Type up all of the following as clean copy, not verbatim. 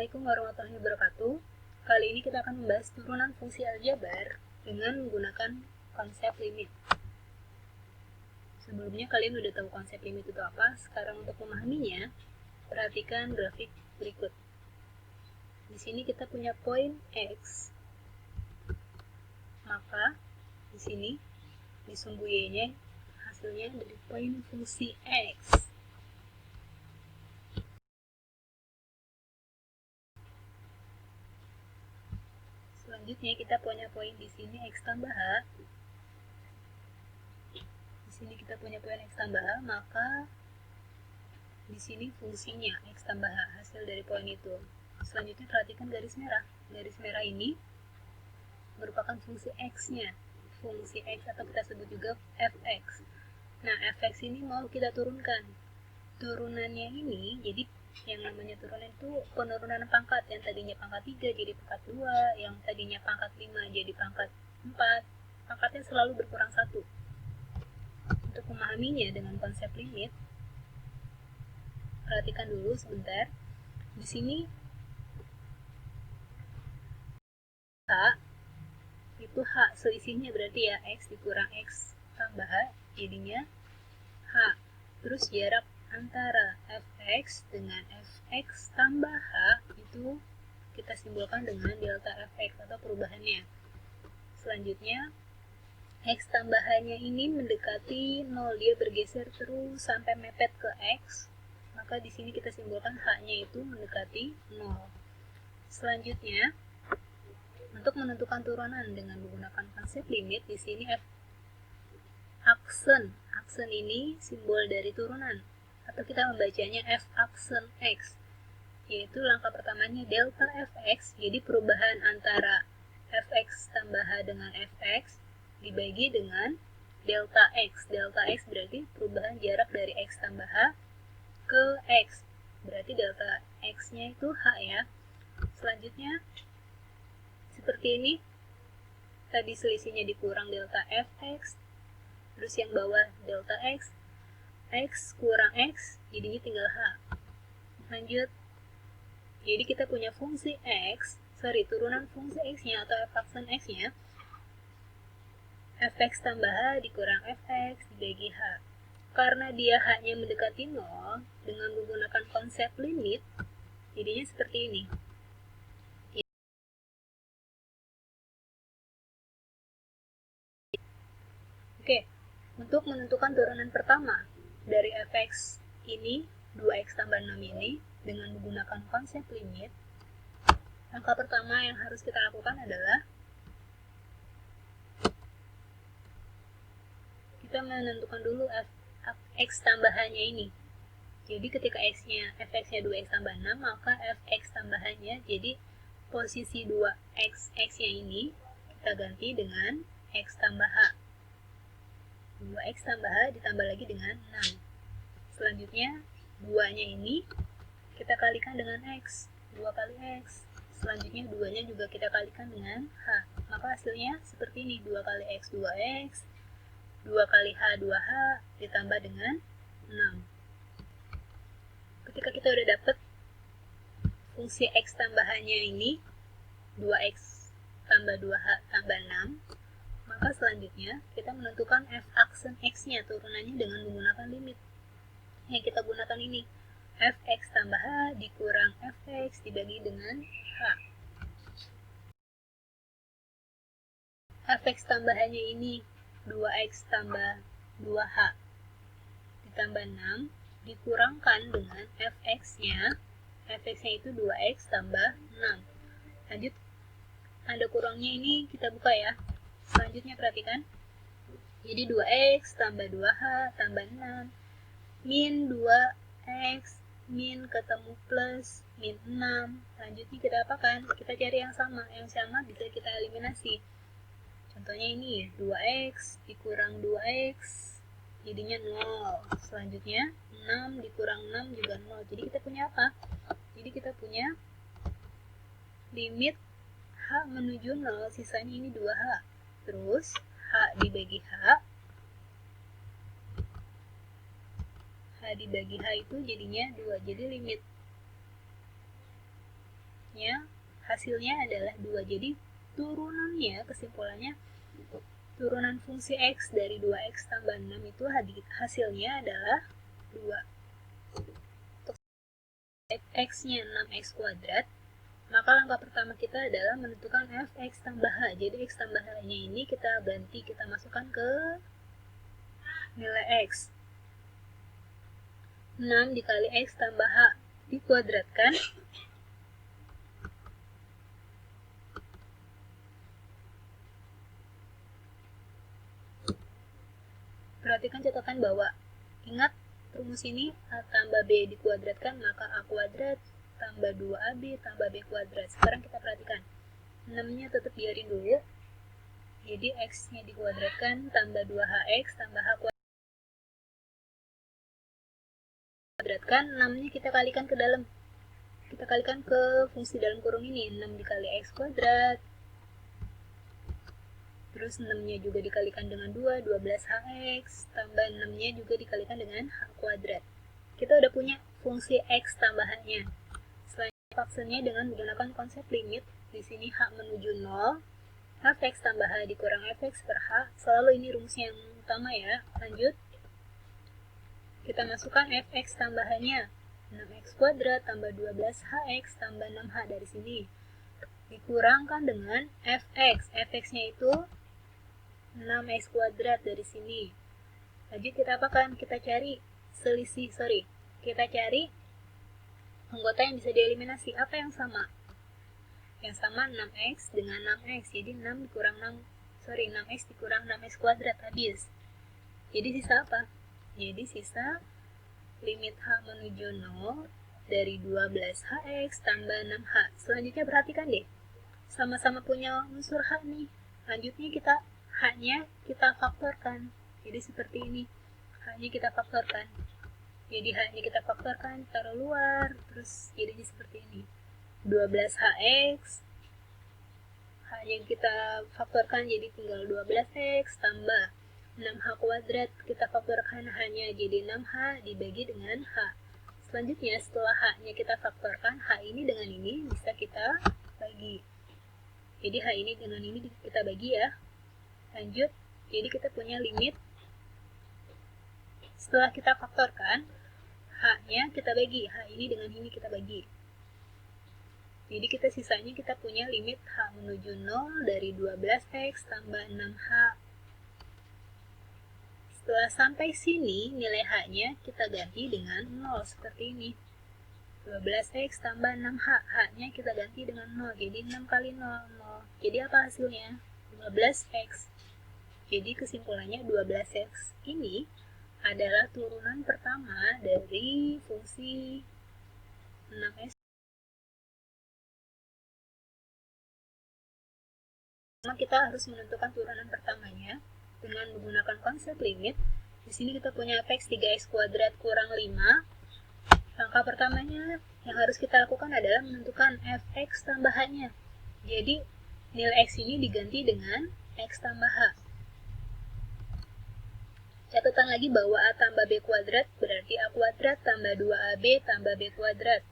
Assalamualaikum warahmatullahi wabarakatuh. Kali ini kita akan membahas turunan fungsi aljabar dengan menggunakan konsep limit. Sebelumnya kalian udah tahu konsep limit itu apa. Sekarang untuk memahaminya, perhatikan grafik berikut. Di sini kita punya poin X. Maka di sini di sumbu Y-nya hasilnya dari poin fungsi X. Selanjutnya kita punya poin di sini X tambah H. Di sini kita punya poin X tambah H, maka di sini fungsinya X tambah H, hasil dari poin itu. Selanjutnya perhatikan garis merah. Garis merah ini merupakan fungsi X-nya. Fungsi X atau kita sebut juga fx. Nah, fx ini mau kita turunkan. Turunannya ini, jadi yang namanya turunan itu penurunan pangkat. Yang tadinya pangkat 3 jadi pangkat 2, yang tadinya pangkat 5 jadi pangkat 4. Pangkatnya selalu berkurang 1. Untuk memahaminya dengan konsep limit, perhatikan dulu sebentar. Di sini H itu H selisihnya berarti ya X dikurang X tambah H jadinya H. Terus jarak antara fx dengan fx tambah H itu kita simbolkan dengan delta fx atau perubahannya. Selanjutnya X tambahannya ini mendekati 0, dia bergeser terus sampai mepet ke X. Maka di sini kita simbolkan H-nya itu mendekati 0. Selanjutnya, untuk menentukan turunan dengan menggunakan konsep limit, di sini F aksen. Aksen ini simbol dari turunan, atau kita membacanya F aksen X, yaitu langkah pertamanya delta Fx, jadi perubahan antara Fx tambah H dengan Fx dibagi dengan delta X. Delta X berarti perubahan jarak dari X tambah H ke X, berarti delta X-nya itu H ya. Selanjutnya seperti ini, tadi selisihnya dikurang delta Fx, terus yang bawah delta X, X kurang X, jadinya tinggal H. Lanjut, jadi kita punya fungsi X, turunan fungsi X-nya atau f aksen X-nya, Fx tambah H dikurang Fx dibagi H. Karena dia H-nya mendekati 0, dengan menggunakan konsep limit, jadinya seperti ini. Oke, untuk menentukan turunan pertama dari Fx ini, 2x tambah 6 ini, dengan menggunakan konsep limit, langkah pertama yang harus kita lakukan adalah kita menentukan dulu X tambahannya ini. Jadi ketika Fx-nya 2x tambah 6, maka Fx tambahannya, jadi posisi 2x X-nya ini kita ganti dengan X tambah H. 2x tambah H ditambah lagi dengan 6. Selanjutnya 2-nya ini kita kalikan dengan X, 2 kali X. Selanjutnya 2-nya juga kita kalikan dengan H. Maka hasilnya seperti ini, 2 kali X 2X, 2 kali H 2H ditambah dengan 6. Ketika kita udah dapet fungsi X tambahannya ini, 2X tambah 2H tambah 6, maka selanjutnya kita menentukan F aksen X-nya, turunannya dengan menggunakan limit. Yang kita gunakan ini, Fx tambah H dikurang Fx dibagi dengan H. Fx tambahannya ini 2x tambah 2h ditambah 6 dikurangkan dengan Fx-nya. Fx-nya itu 2x tambah 6. Lanjut, tanda kurangnya ini kita buka ya. Selanjutnya perhatikan. Jadi 2x tambah 2h tambah 6 min 2x min ketemu plus min 6. Lanjutnya kita apakan? Kita cari yang sama. Yang sama bisa kita eliminasi. Contohnya ini ya, 2x dikurang 2x jadinya 0. Selanjutnya 6 dikurang 6 juga 0. Jadi kita punya apa? Jadi kita punya limit H menuju 0, sisanya ini 2H. Terus H dibagi H dibagi H itu jadinya 2. Jadi limit X-nya hasilnya adalah 2. Jadi turunannya, kesimpulannya, turunan fungsi X dari 2X tambah 6 itu hasilnya adalah 2. Untuk X-nya 6X kuadrat, maka langkah pertama kita adalah menentukan Fx tambah H. Jadi X tambah H-nya ini kita ganti, kita masukkan ke nilai X. 6 dikali X tambah H dikuadratkan. Perhatikan catatan bahwa, ingat rumus ini A tambah B dikuadratkan, maka A kuadrat tambah 2AB tambah B kuadrat. Sekarang kita perhatikan, 6-nya tetap biarin dulu. Jadi X-nya dikuadratkan tambah 2HX tambah H kuadratkan. 6-nya kita kalikan ke dalam. Kita kalikan ke fungsi dalam kurung ini. 6 dikali X kuadrat. Terus 6-nya juga dikalikan dengan 2, 12HX, tambah 6-nya juga dikalikan dengan H kuadrat. Kita udah punya fungsi X tambah H-nya. Selanjutnya faksanya dengan menggunakan konsep limit. Di sini H menuju 0, Fx tambah H dikurang Fx per H. Selalu ini rumus yang utama ya. Lanjut. Kita masukkan Fx tambah H-nya. 6X kuadrat tambah 12HX tambah 6H dari sini. Dikurangkan dengan Fx. Fx-nya itu 6X kuadrat dari sini. Lanjut kita apakan? Kita cari kita cari anggota yang bisa dieliminasi. Apa yang sama? Yang sama 6X dengan 6X. Jadi 6X dikurang 6X kuadrat habis. Jadi sisa apa? Jadi sisa limit H menuju 0 dari 12HX tambah 6H. Selanjutnya perhatikan deh. Sama-sama punya unsur H nih. Lanjutnya H-nya kita faktorkan. Jadi seperti ini. H-nya kita faktorkan. Jadi H-nya kita faktorkan, taruh luar. Terus jadinya seperti ini. 12HX. H-nya kita faktorkan jadi tinggal 12X tambah 6H kuadrat. Kita faktorkan H-nya jadi 6H dibagi dengan H. Selanjutnya setelah H-nya kita faktorkan, H ini dengan ini bisa kita bagi. Jadi H ini dengan ini kita bagi ya. Lanjut, jadi kita punya limit. Setelah kita faktorkan, H-nya kita bagi. H ini dengan ini kita bagi. Jadi sisanya kita punya limit H menuju 0 dari 12X tambah 6H. Setelah sampai sini, nilai H-nya kita ganti dengan 0 seperti ini. 12X tambah 6H. H-nya kita ganti dengan 0. Jadi 6 kali 0, 0. Jadi apa hasilnya? 12X. Jadi kesimpulannya 12X ini adalah turunan pertama dari fungsi 6X. Kita harus menentukan turunan pertamanya dengan menggunakan konsep limit. Di sini kita punya Fx 3x kuadrat kurang 5. Langkah pertamanya yang harus kita lakukan adalah menentukan Fx tambah H-nya. Jadi nilai X ini diganti dengan X tambah H. Catatan lagi bahwa A tambah B kuadrat berarti A kuadrat tambah 2AB tambah B kuadrat.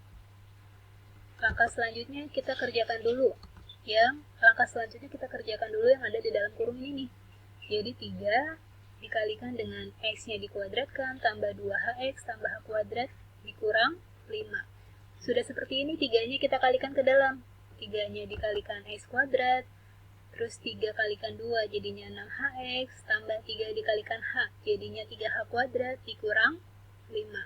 Langkah selanjutnya kita kerjakan dulu. Yang ada di dalam kurung ini nih. Jadi 3 dikalikan dengan X-nya dikuadratkan tambah 2HX tambah H kuadrat dikurang 5. Sudah seperti ini, 3-nya kita kalikan ke dalam. 3-nya dikalikan X kuadrat. Terus 3 kalikan 2 jadinya 6HX, tambah 3 dikalikan H, jadinya 3H kuadrat, dikurang 5.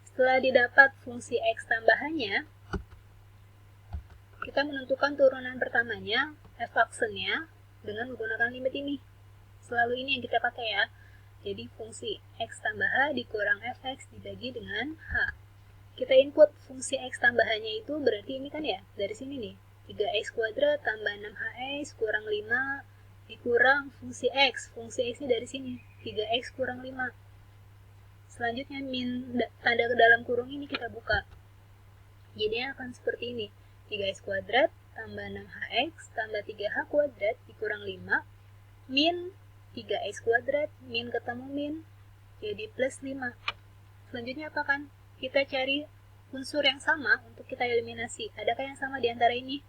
Setelah didapat fungsi X tambahannya, kita menentukan turunan pertamanya, F-aksennya, dengan menggunakan limit ini. Selalu ini yang kita pakai ya. Jadi fungsi X tambah H dikurang Fx dibagi dengan H. Kita input fungsi X tambahannya itu berarti ini kan ya, dari sini nih. 3x kuadrat tambah 6hx kurang 5 dikurang fungsi x. Fungsi x-nya dari sini, 3x kurang 5. Selanjutnya tanda ke dalam kurung ini kita buka. Jadinya akan seperti ini. 3x kuadrat tambah 6hx tambah 3h kuadrat dikurang 5 min 3x kuadrat min ketemu min jadi plus 5. Selanjutnya apa kan? Kita cari unsur yang sama untuk kita eliminasi. Adakah yang sama di antara ini?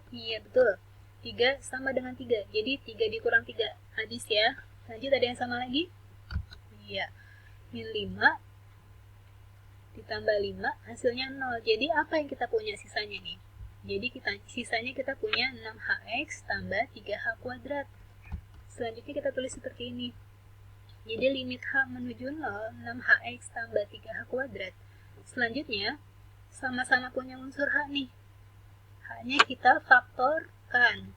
Iya, betul. 3 sama dengan 3. Jadi 3 dikurang 3. Habis ya. Lanjut, ada yang sama lagi? Iya. Min 5 ditambah 5, hasilnya 0. Jadi apa yang kita punya sisanya nih? Jadi sisanya kita punya 6hx tambah 3h kuadrat. Selanjutnya kita tulis seperti ini. Jadi limit h menuju 0, 6hx tambah 3h kuadrat. Selanjutnya, sama-sama punya unsur h nih. H-nya kita faktorkan.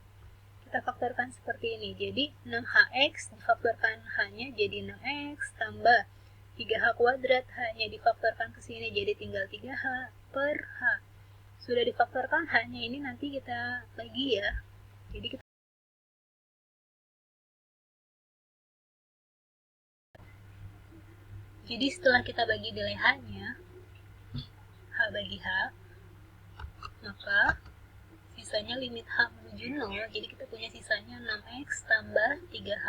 Kita faktorkan seperti ini. Jadi 6hx difaktorkan h-nya jadi 6x tambah 3h kuadrat. H-nya difaktorkan ke sini jadi tinggal 3h per h. Sudah difaktorkan h-nya ini nanti kita bagi ya. Jadi setelah kita bagi nilai h-nya, h bagi h, maka sisanya limit h menuju 0, jadi kita punya sisanya 6x tambah 3h.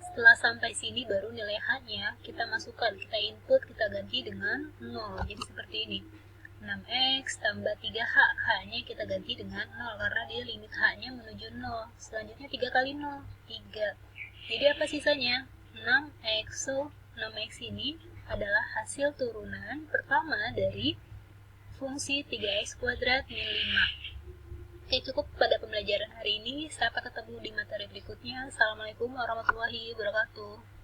Setelah sampai sini baru nilai h-nya kita masukkan, kita input, kita ganti dengan 0. Jadi seperti ini. 6x tambah 3h, h-nya kita ganti dengan 0 karena dia limit h-nya menuju 0. Selanjutnya 3 kali 0, 3. Jadi apa sisanya? 6x. So, 6x ini adalah hasil turunan pertama dari fungsi 3x kuadrat min 5. Oke, cukup pada pembelajaran hari ini. Sampai ketemu di materi berikutnya. Assalamualaikum warahmatullahi wabarakatuh.